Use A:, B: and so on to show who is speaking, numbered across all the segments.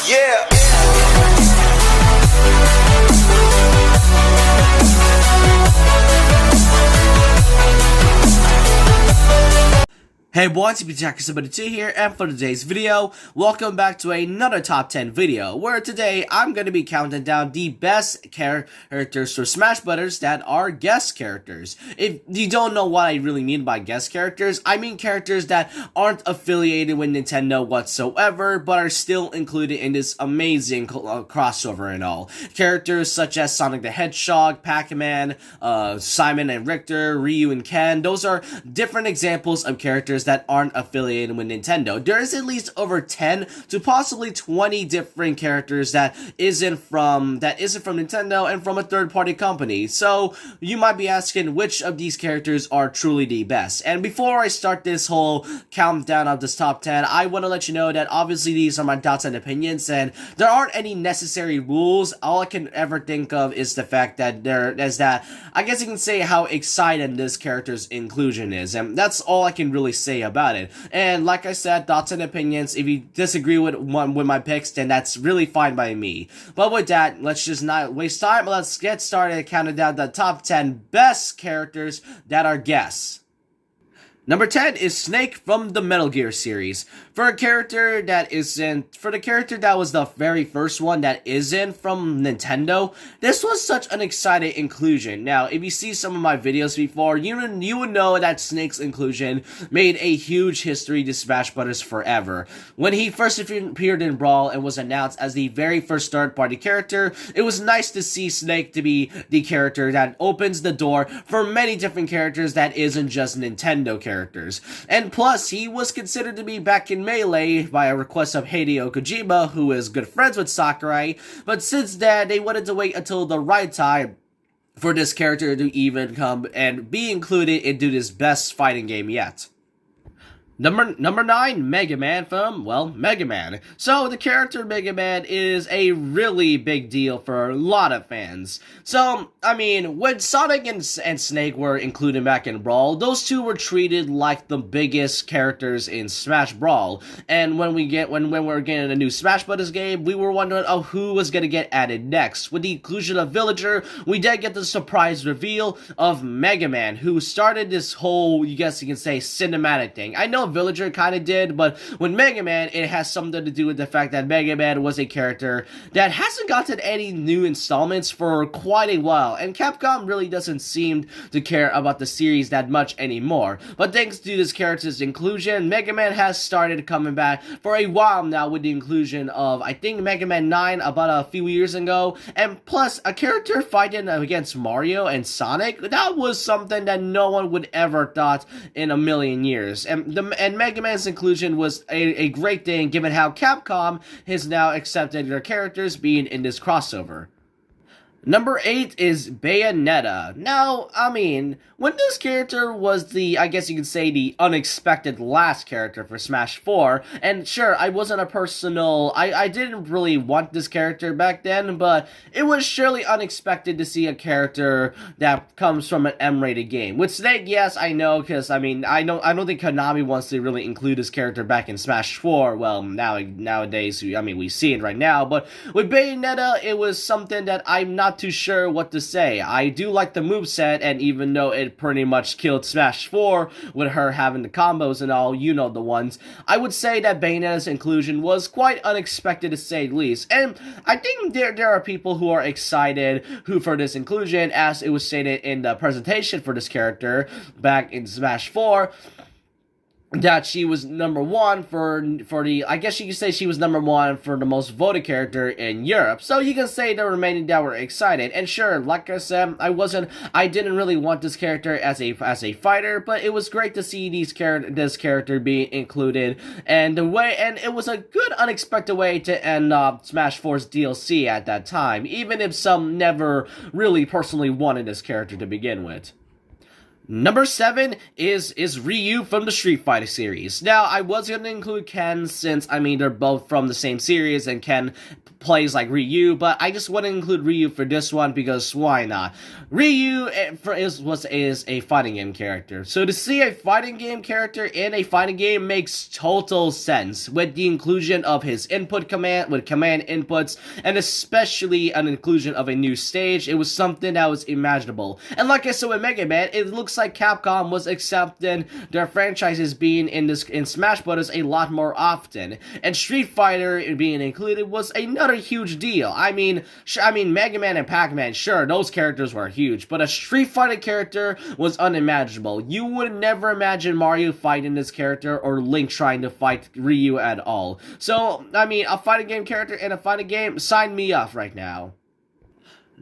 A: Yeah. Hey boys, it's Banjo-Kazooie here, and for today's video, welcome back to another top 10 video, where today I'm going to be counting down the best characters for Smash Brothers that are guest characters. If you don't know what I really mean by guest characters, I mean characters that aren't affiliated with Nintendo whatsoever, but are still included in this amazing crossover and all. Characters such as Sonic the Hedgehog, Pac-Man, Simon and Richter, Ryu and Ken, those are different examples of characters that aren't affiliated with Nintendo. There is at least over 10 to possibly 20 different characters that isn't from Nintendo and from a third-party company. So you might be asking which of these characters are truly the best. And before I start this whole countdown of this top 10, I want to let you know that obviously these are my thoughts and opinions, and there aren't any necessary rules. All I can ever think of is the fact that I guess you can say how exciting this character's inclusion is, and that's all I can really say about it. And like I said, thoughts and opinions. If you disagree with my picks, then that's really fine by me. But with that, let's just not waste time. Let's get started counting down the top 10 best characters that are guests. Number 10 is Snake from the Metal Gear series. For the character that was the very first one that isn't from Nintendo, this was such an exciting inclusion. Now, if you see some of my videos before, you would know that Snake's inclusion made a huge history to Smash Brothers forever. When he first appeared in Brawl and was announced as the very first third-party character, it was nice to see Snake to be the character that opens the door for many different characters that isn't just Nintendo characters. And plus, he was considered to be back in Melee by a request of Hideo Kojima, who is good friends with Sakurai, but since then, they wanted to wait until the right time for this character to even come and be included into this best fighting game yet. Number 9, Mega Man from, well, Mega Man. So, the character Mega Man is a really big deal for a lot of fans. So, I mean, when Sonic and Snake were included back in Brawl, those two were treated like the biggest characters in Smash Brawl. And when we were getting a new Smash Brothers game, we were wondering, who was gonna get added next. With the inclusion of Villager, we did get the surprise reveal of Mega Man, who started this whole, you guess you can say, cinematic thing. I know Villager kind of did, but with Mega Man, it has something to do with the fact that Mega Man was a character that hasn't gotten any new installments for quite a while, and Capcom really doesn't seem to care about the series that much anymore. But thanks to this character's inclusion, Mega Man has started coming back for a while now with the inclusion of, I think, Mega Man 9 about a few years ago, and plus, a character fighting against Mario and Sonic, that was something that no one would ever thought in a million years. And Mega Man's inclusion was a great thing given how Capcom has now accepted their characters being in this crossover. Number 8 is Bayonetta. Now, I mean, when this character was I guess you could say, the unexpected last character for Smash 4, and sure, I wasn't I didn't really want this character back then, but it was surely unexpected to see a character that comes from an M-rated game. With Snake, yes, I know, because, I mean, I don't think Konami wants to really include this character back in Smash 4, well, nowadays, I mean, we see it right now, but with Bayonetta, it was something that I'm not too sure what to say. I do like the moveset, and even though it pretty much killed Smash 4 with her having the combos and all, you know the ones, I would say that Bayonetta's inclusion was quite unexpected to say the least. And I think there are people who are excited for this inclusion, as it was stated in the presentation for this character back in Smash 4, that she was number 1 for the, I guess you could say she was number 1 for the most voted character in Europe. So you can say the remaining that were excited. And sure, like I said, I didn't really want this character as a fighter, but it was great to see this character being included, and it was a good unexpected way to end Smash 4's DLC at that time, even if some never really personally wanted this character to begin with. Number 7 is Ryu from the Street Fighter series. Now, I was going to include Ken since, I mean, they're both from the same series, and Ken plays like Ryu, but I just want to include Ryu for this one because why not? Ryu is a fighting game character, so to see a fighting game character in a fighting game makes total sense with the inclusion of his input command inputs, and especially an inclusion of a new stage. It was something that was imaginable. And like I said with Mega Man, it looks like Capcom was accepting their franchises being in Smash Bros. A lot more often, and Street Fighter being included was another huge deal. I mean Mega Man and Pac-Man, sure, those characters were huge, but a Street Fighter character was unimaginable. You would never imagine Mario fighting this character or Link trying to fight Ryu at all. So, I mean, a fighting game character in a fighting game, sign me up right now.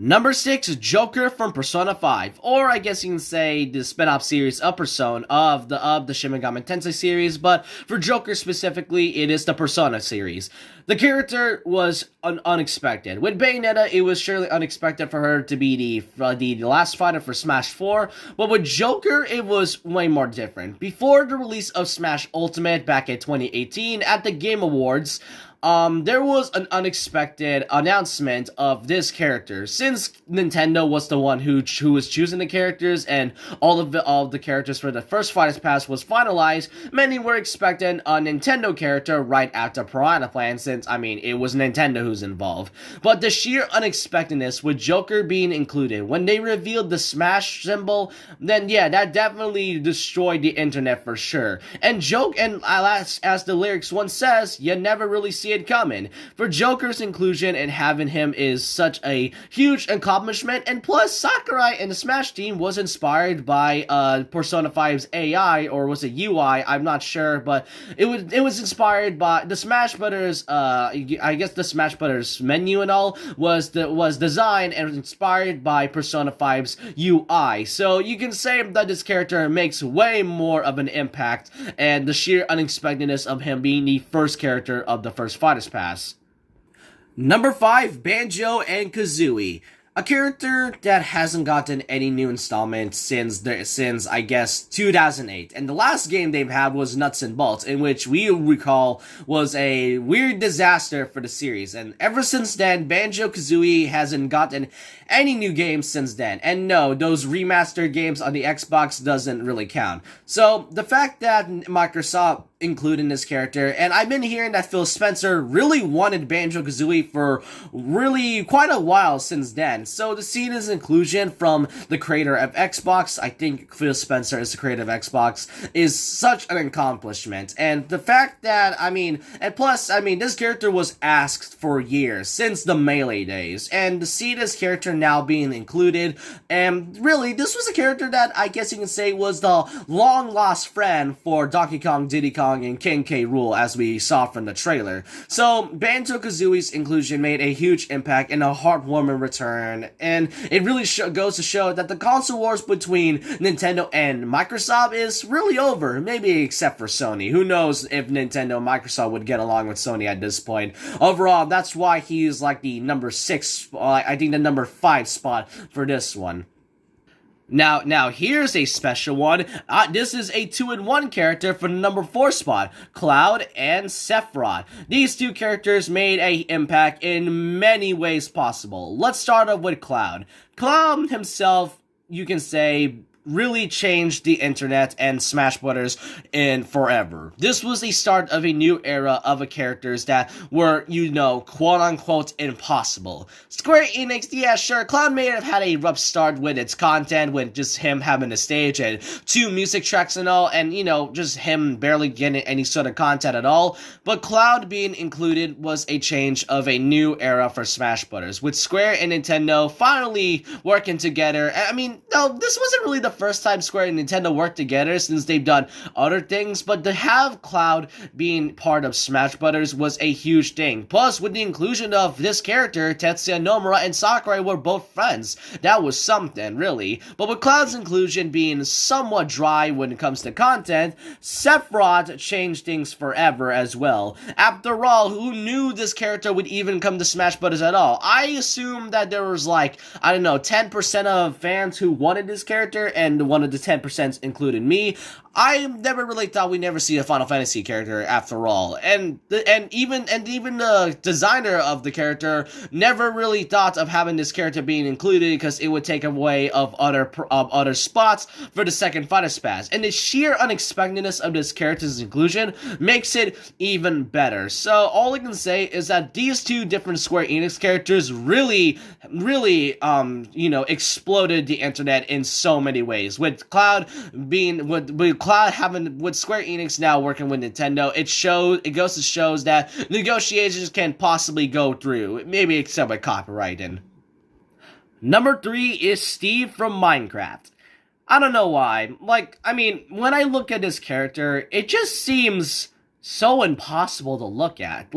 A: Number 6, Joker from Persona 5, or I guess you can say the spin-off series of Persona of the Shin Megami Tensei series, but for Joker specifically, it is the Persona series. The character was unexpected. With Bayonetta, it was surely unexpected for her to be the last fighter for Smash 4, but with Joker, it was way more different. Before the release of Smash Ultimate back in 2018 at the Game Awards, there was an unexpected announcement of this character. Since Nintendo was the one who was choosing the characters and all of the characters for the first Fighters Pass was finalized, many were expecting a Nintendo character right after Piranha Plant, since, I mean, it was Nintendo who's involved. But the sheer unexpectedness with Joker being included, when they revealed the Smash symbol, then yeah, that definitely destroyed the internet for sure. And as the lyrics once says, you never really see it coming. For Joker's inclusion and having him is such a huge accomplishment, and plus Sakurai and the Smash team was inspired by Persona 5's AI, or was it UI, I'm not sure, but it was inspired by the Smash Brothers, I guess the Smash Brothers menu and all was designed and inspired by Persona 5's UI. So you can say that this character makes way more of an impact, and the sheer unexpectedness of him being the first character of the first Fighters Pass. Number 5, Banjo and Kazooie. A character that hasn't gotten any new installments since I guess 2008, and the last game they've had was Nuts and Bolts, in which we recall was a weird disaster for the series, and ever since then Banjo-Kazooie hasn't gotten any new games since then. And no, those remastered games on the Xbox doesn't really count. So the fact that Microsoft including this character, and I've been hearing that Phil Spencer really wanted Banjo-Kazooie for really quite a while since then. So to see this inclusion from the creator of Xbox, I think Phil Spencer is the creator of Xbox, is such an accomplishment. And the fact that, and plus, this character was asked for years, since the Melee days, and to see this character now being included, and really, this was a character that I guess you can say was the long-lost friend for Donkey Kong, Diddy Kong, and King K. Rool, as we saw from the trailer. So Banjo-Kazooie's inclusion made a huge impact and a heartwarming return, and it really goes to show that the console wars between Nintendo and Microsoft is really over, maybe except for Sony. Who knows if Nintendo and Microsoft would get along with Sony at this point. Overall, that's why he's like the number 6, I think the number 5 spot for this one. Now here's a special one. This is a 2-in-1 character for the number 4 spot, Cloud and Sephiroth. These two characters made an impact in many ways possible. Let's start off with Cloud. Cloud himself, you can say, really changed the internet and Smash Brothers in forever. This was the start of a new era of characters that were, quote-unquote impossible. Square Enix, yeah, sure, Cloud may have had a rough start with its content, with just him having a stage and 2 music tracks and all, and, just him barely getting any sort of content at all, but Cloud being included was a change of a new era for Smash Brothers, with Square and Nintendo finally working together. No, this wasn't really the first time Square and Nintendo worked together, since they've done other things, but to have Cloud being part of Smash Brothers was a huge thing. Plus, with the inclusion of this character, Tetsuya Nomura and Sakurai were both friends. That was something, really. But with Cloud's inclusion being somewhat dry when it comes to content, Sephiroth changed things forever as well. After all, who knew this character would even come to Smash Brothers at all? I assume that there was 10% of fans who wanted this character, and one of the 10% included me, I never really thought we'd never see a Final Fantasy character after all, and even the designer of the character never really thought of having this character being included because it would take away of other spots for the second Final Spaz, and the sheer unexpectedness of this character's inclusion makes it even better. So all I can say is that these two different Square Enix characters really exploded the internet in so many ways. With Cloud with Square Enix now working with Nintendo, it goes to shows that negotiations can possibly go through, maybe except with copyrighting. Number 3 is Steve from Minecraft. I don't know why. When I look at this character, it just seems so impossible to look at.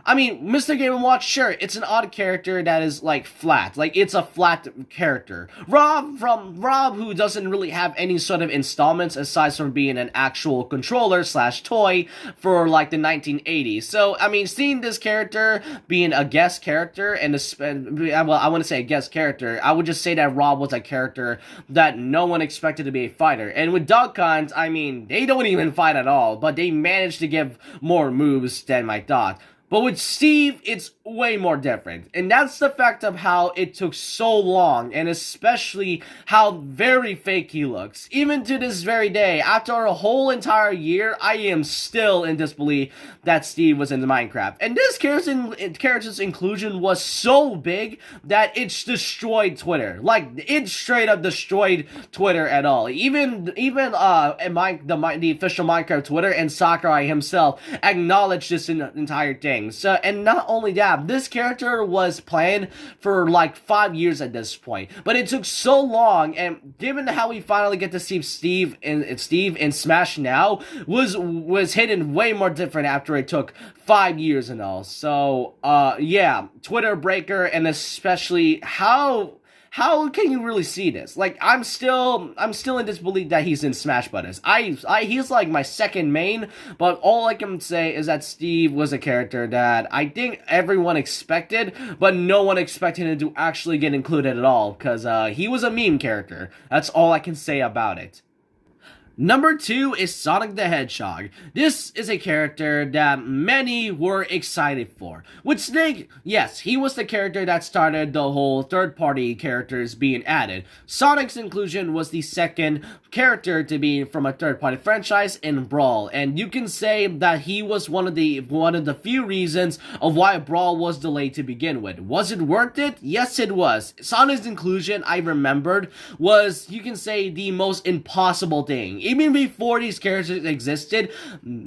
A: Mr. Game & Watch, sure, it's an odd character that is, flat. It's a flat character. Rob, who doesn't really have any sort of installments aside from being an actual controller/toy for, the 1980s. So, seeing this character being a guest character, I want to say a guest character, I would just say that Rob was a character that no one expected to be a fighter. And with Dog Cons, they don't even fight at all, but they managed to give more moves than I thought. But with Steve, it's way more different. And that's the fact of how it took so long, and especially how very fake he looks. Even to this very day, after a whole entire year, I am still in disbelief that Steve was in Minecraft. And this character's inclusion was so big that it's destroyed Twitter. It straight up destroyed Twitter at all. Even the official Minecraft Twitter and Sakurai himself acknowledged this entire thing. So, and not only that, this character was planned for 5 years at this point, but it took so long, and given how we finally get to see Steve in Smash now, was hidden way more different after it took 5 years and all. So, yeah, Twitter breaker, and especially how can you really see this? I'm still in disbelief that he's in Smash Brothers. He's my second main, but all I can say is that Steve was a character that I think everyone expected, but no one expected him to actually get included at all, because he was a meme character. That's all I can say about it. Number 2 is Sonic the Hedgehog. This is a character that many were excited for. With Snake, yes, he was the character that started the whole third-party characters being added. Sonic's inclusion was the second character to be from a third-party franchise in Brawl, and you can say that he was one of the few reasons of why Brawl was delayed to begin with. Was it worth it? Yes, it was. Sonic's inclusion, I remembered, was, you can say, the most impossible thing. Even before these characters existed,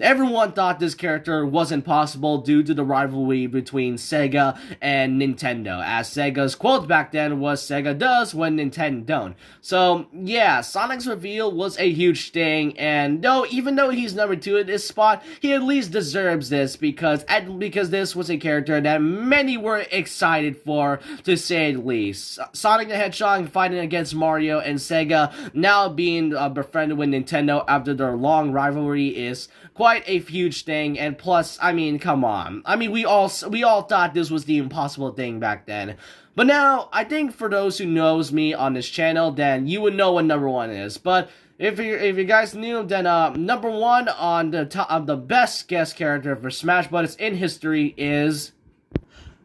A: everyone thought this character was impossible due to the rivalry between Sega and Nintendo, as Sega's quote back then was, "Sega does when Nintendo don't." So, yeah, Sonic's reveal was a huge thing, and even though he's number 2 at this spot, he at least deserves this because this was a character that many were excited for, to say the least. Sonic the Hedgehog fighting against Mario and Sega, now being befriended with Nintendo after their long rivalry, is quite a huge thing. And plus, come on. We all thought this was the impossible thing back then. But now, I think for those who knows me on this channel, then you would know what number 1 is. But if you guys knew, then number 1 on the top of the best guest character for Smash Bros. In history is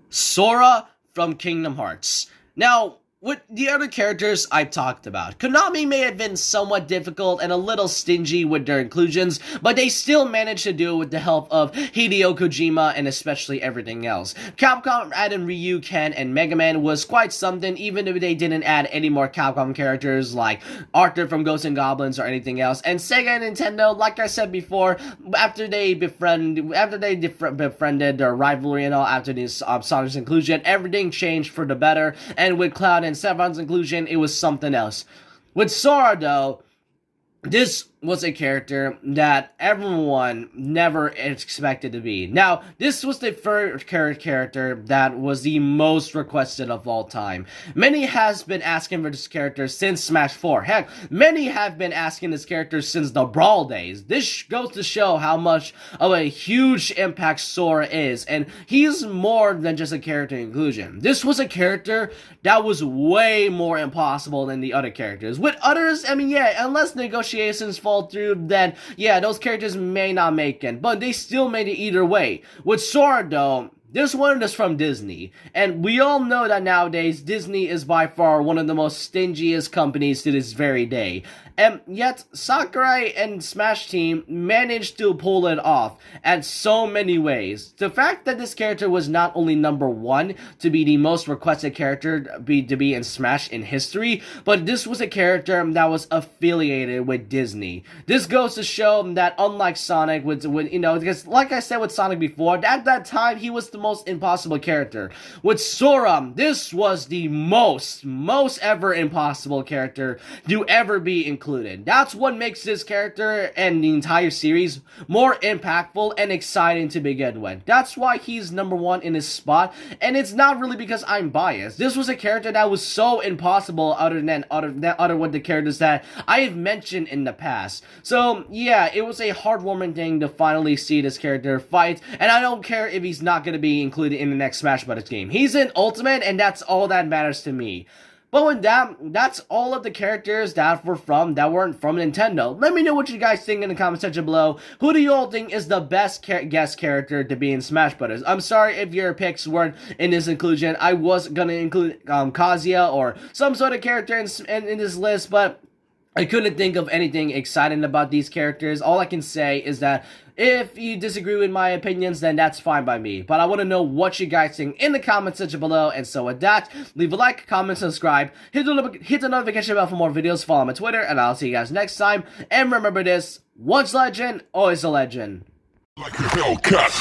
A: Sora from Kingdom Hearts. Now, with the other characters I've talked about, Konami may have been somewhat difficult and a little stingy with their inclusions, but they still managed to do it with the help of Hideo Kojima and especially everything else. Capcom adding Ryu, Ken, and Mega Man was quite something, even if they didn't add any more Capcom characters like Arthur from Ghosts and Goblins or anything else. And Sega and Nintendo, like I said before, after they befriended their rivalry and all, after this Sonic's inclusion, everything changed for the better, and with Cloud and Sevron's inclusion, it was something else. With Sora, though, this was a character that everyone never expected to be. Now, this was the first character that was the most requested of all time. Many has been asking for this character since Smash 4. Heck, many have been asking this character since the Brawl days. This goes to show how much of a huge impact Sora is, and he's more than just a character inclusion. This was a character that was way more impossible than the other characters. With others, I mean, yeah, unless negotiations fall through, then yeah, those characters may not make it, but they still made it either way. With Sora though, this one is from Disney, and we all know that nowadays Disney is by far one of the most stingiest companies to this very day. And yet, Sakurai and Smash Team managed to pull it off at so many ways. The fact that this character was not only number 1 to be the most requested character to be in Smash in history, but this was a character that was affiliated with Disney. This goes to show that unlike Sonic, because like I said with Sonic before, at that time he was the most impossible character. With Sora, this was the most ever impossible character to ever be included. That's what makes this character and the entire series more impactful and exciting to begin with. That's why he's number 1 in his spot, and it's not really because I'm biased. This was a character that was so impossible other with the characters that I have mentioned in the past. So yeah, it was a heartwarming thing to finally see this character fight, and I don't care if he's not going to be included in the next Smash Bros. Game. He's in Ultimate, and that's all that matters to me. But with that's all of the characters that weren't from Nintendo. Let me know what you guys think in the comment section below. Who do you all think is the best guest character to be in Smash Bros? I'm sorry if your picks weren't in this inclusion. I was gonna include Kazuya or some sort of character in this list, but I couldn't think of anything exciting about these characters. All I can say is that if you disagree with my opinions, then that's fine by me. But I want to know what you guys think in the comment section below. And so with that, leave a like, comment, subscribe, hit the notification bell for more videos, follow my Twitter, and I'll see you guys next time. And remember this, once legend, always a legend. Like a Hellcat.